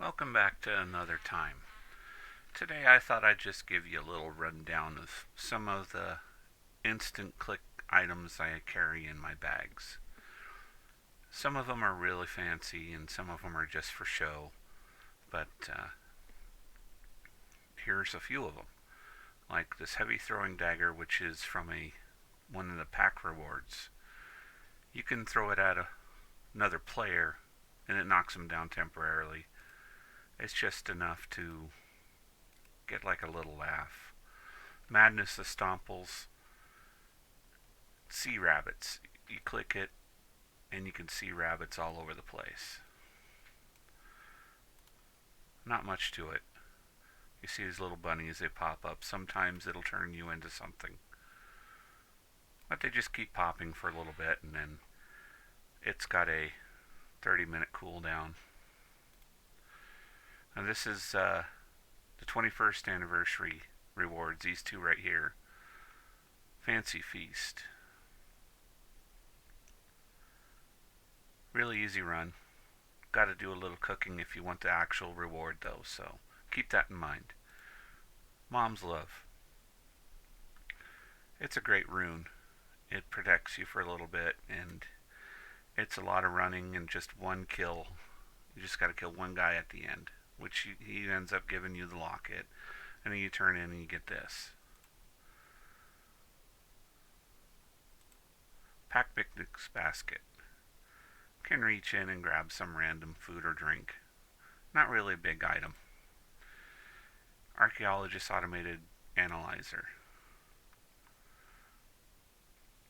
Welcome back to another time. Today I thought I'd just give you a little rundown of some of the instant click items I carry in my bags. Some of them are really fancy and some of them are just for show, but here's a few of them. Like this heavy throwing dagger, which is from one of the pack rewards. You can throw it at another player and it knocks them down temporarily. It's just enough to get like a little laugh. Madness the Stomples, sea rabbits. You click it and you can see rabbits all over the place. Not much to it. You see these little bunnies, they pop up. Sometimes it'll turn you into something. But they just keep popping for a little bit and then it's got a 30-minute cooldown. Now this is the 21st anniversary rewards, these two right here. Fancy Feast. Really easy run. Got to do a little cooking if you want the actual reward though, so keep that in mind. Mom's Love. It's a great rune. It protects you for a little bit and it's a lot of running and just one kill. You just got to kill one guy at the end, which he ends up giving you the locket, and then you turn in and you get this. Pack Picnics Basket. Can reach in and grab some random food or drink. Not really a big item. Archaeologist Automated Analyzer.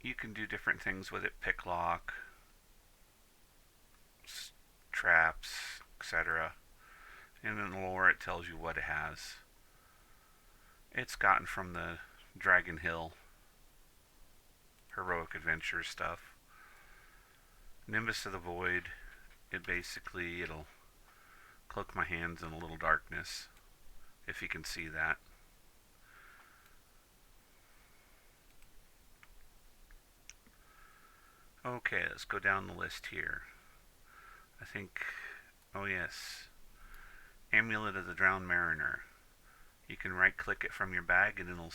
You can do different things with it. Pick lock, traps, etc. And in the lore it tells you what it has. It's gotten from the Dragon Hill heroic adventure stuff. Nimbus of the Void. It'll cloak my hands in a little darkness, if you can see that. Okay, let's go down the list here. I think, oh yes, Amulet of the Drowned Mariner. You can right click it from your bag and it'll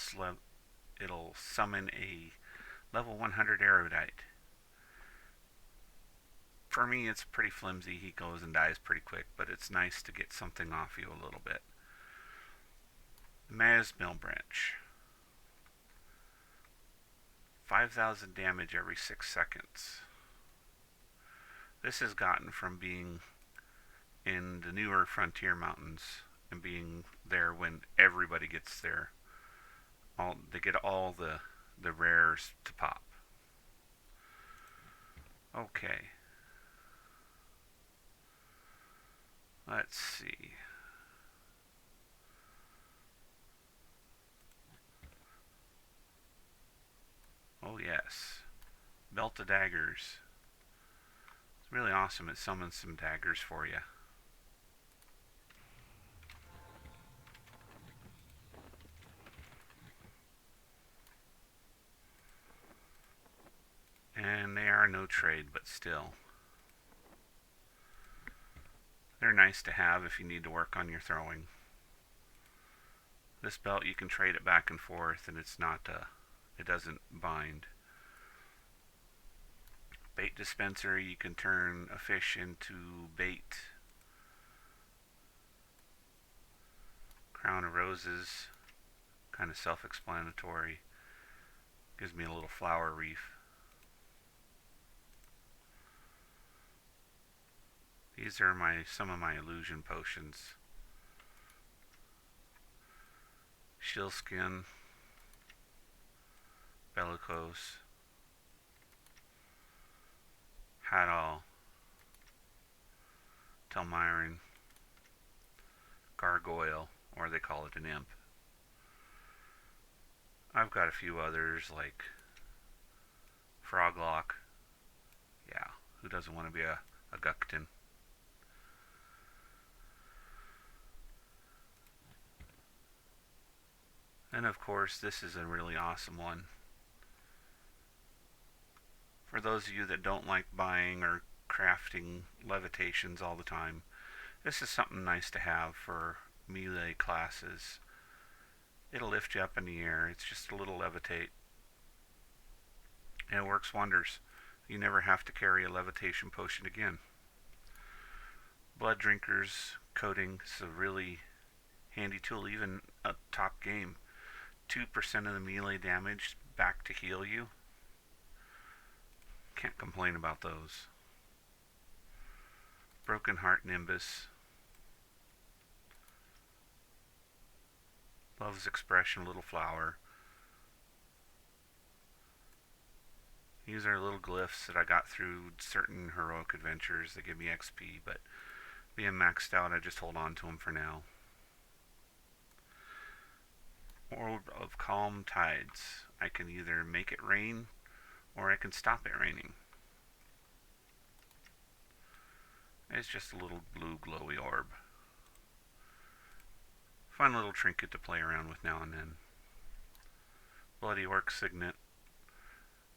summon a level 100 erudite. For me it's pretty flimsy, he goes and dies pretty quick, but it's nice to get something off you a little bit. The Maz Mill Branch. 5,000 damage every 6 seconds. This is gotten from being in the newer Frontier Mountains and being there when everybody gets there. They get all the rares to pop. Okay. Let's see. Oh yes. Belt of Daggers. It's really awesome. It summons some daggers for you. And they are no trade, but still. They're nice to have if you need to work on your throwing. This belt, you can trade it back and forth and it doesn't bind. Bait dispenser, you can turn a fish into bait. Crown of Roses, kind of self-explanatory. Gives me a little flower wreath. These are some of my illusion potions. Shieldskin, Bellicose, Hadal, Telmyron, Gargoyle, or they call it an imp. I've got a few others like Froglock. Yeah, who doesn't want to be a Guckton? And of course, this is a really awesome one. For those of you that don't like buying or crafting levitations all the time, This is something nice to have for melee classes. It'll lift you up in the air. It's just a little levitate. And it works wonders. You never have to carry a levitation potion again. Blood Drinkers coating is a really handy tool, even a top game. 2% of the melee damage back to heal you. Can't complain about those. Broken Heart Nimbus. Love's Expression Little Flower. These are little glyphs that I got through certain heroic adventures that give me XP, but being maxed out, I just hold on to them for now. Orb of Calm Tides. I can either make it rain or I can stop it raining. It's just a little blue glowy orb. Fun little trinket to play around with now and then. Bloody Orc Signet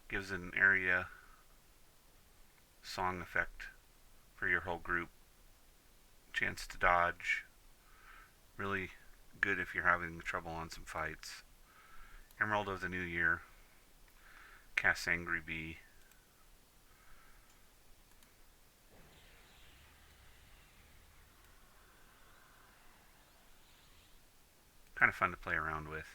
gives an area song effect for your whole group. Chance to dodge. Really good if you're having trouble on some fights. Emerald of the New Year. Cast Angry Bee. Kind of fun to play around with.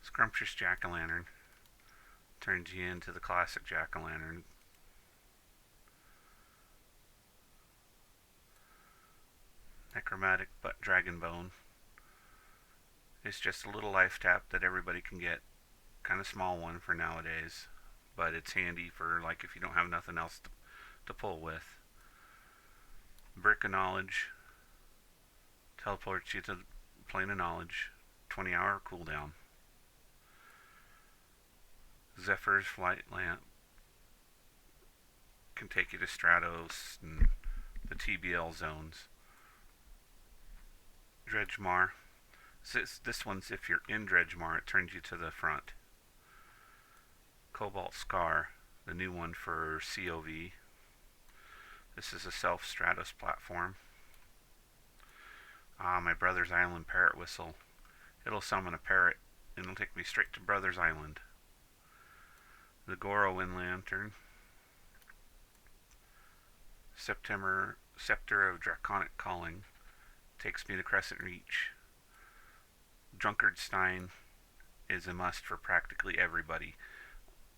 Scrumptious Jack-o'-lantern turns you into the classic Jack-o'-lantern. Necromantic Dragon Bone. It's just a little life tap that everybody can get. Kind of small one for nowadays, but it's handy for like if you don't have nothing else to pull with. Brick of Knowledge teleports you to the Plane of Knowledge. 20-hour cooldown. Zephyr's Flight Lamp can take you to Stratos and the TBL zones. Dredgemar. This one's if you're in Dredgemar, it turns you to the front. Cobalt Scar, the new one for COV. This is a self-Stratos platform. My Brother's Island Parrot Whistle. It'll summon a parrot and it'll take me straight to Brother's Island. The Goro Wind Lantern. Scepter of Draconic Calling. Takes me to Crescent Reach. Drunkard Stein is a must for practically everybody.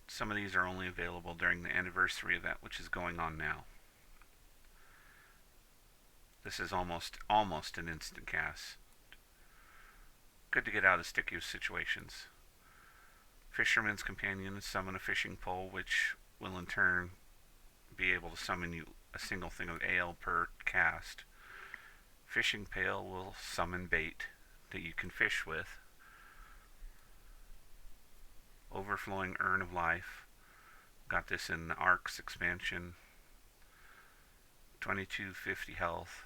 Some of these are only available during the anniversary event, which is going on now. This is almost an instant cast. Good to get out of sticky situations. Fisherman's Companion, summon a fishing pole, which will in turn be able to summon you a single thing of ale per cast. Fishing Pail will summon bait that you can fish with. Overflowing Urn of Life. Got this in the Arcs expansion. 2250 health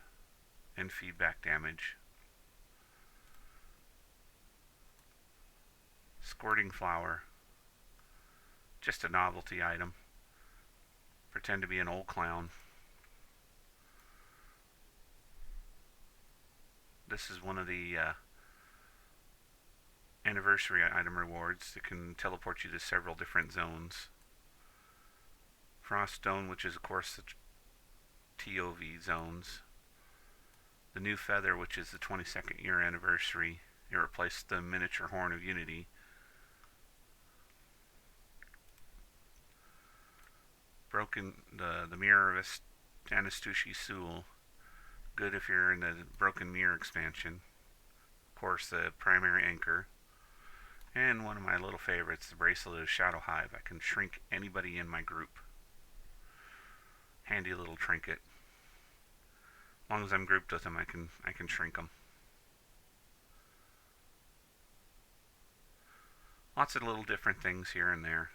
and feedback damage. Squirting Flower. Just a novelty item. Pretend to be an old clown. This is one of the anniversary item rewards that can teleport you to several different zones. Frost Stone, which is of course the TOV zones. The New Feather, which is the 22nd year anniversary. It replaced the miniature Horn of Unity. The Mirror of Anastushi Sul. Good if you're in the Broken Mirror expansion. Of course, the primary anchor. And one of my little favorites, the Bracelet of Shadow Hive. I can shrink anybody in my group. Handy little trinket. As long as I'm grouped with them, I can shrink them. Lots of little different things here and there.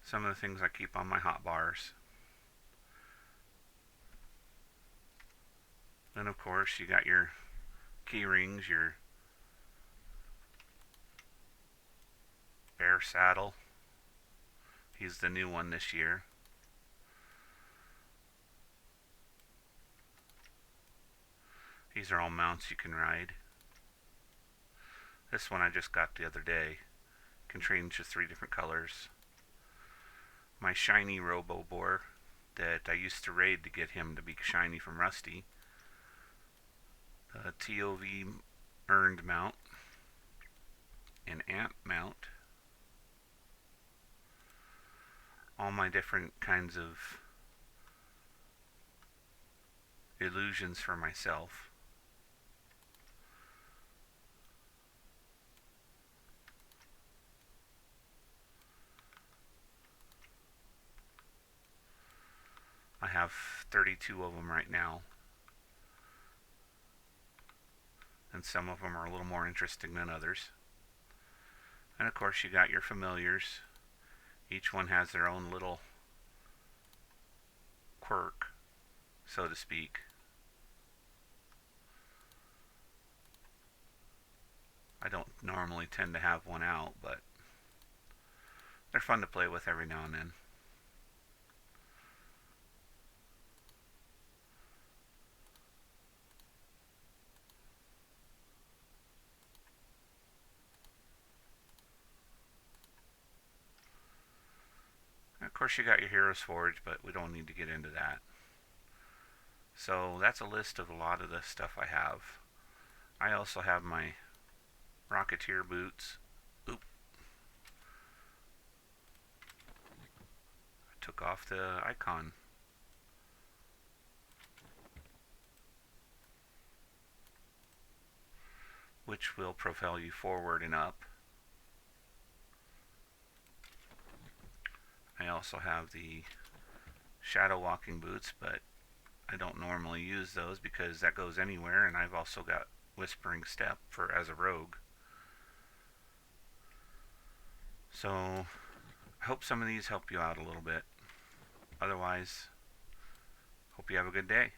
Some of the things I keep on my hot bars. Then of course you got your key rings, your bear saddle. He's the new one this year. These are all mounts you can ride. This one I just got the other day. Can change to 3 different colors. My shiny Robo Boar that I used to raid to get him to be shiny from Rusty. A TOV earned mount. An amp mount. All my different kinds of illusions for myself. I have 32 of them right now. And some of them are a little more interesting than others. And of course you got your familiars. Each one has their own little quirk, so to speak. I don't normally tend to have one out, but they're fun to play with every now and then. And of course you got your Heroes Forge, but we don't need to get into that. So that's a list of a lot of the stuff I have. I also have my Rocketeer boots. Oop. I took off the icon. Which will propel you forward and up. I also have the Shadow Walking boots, but I don't normally use those because that goes anywhere, and I've also got Whispering Step for as a rogue. So I hope some of these help you out a little bit. Otherwise, hope you have a good day.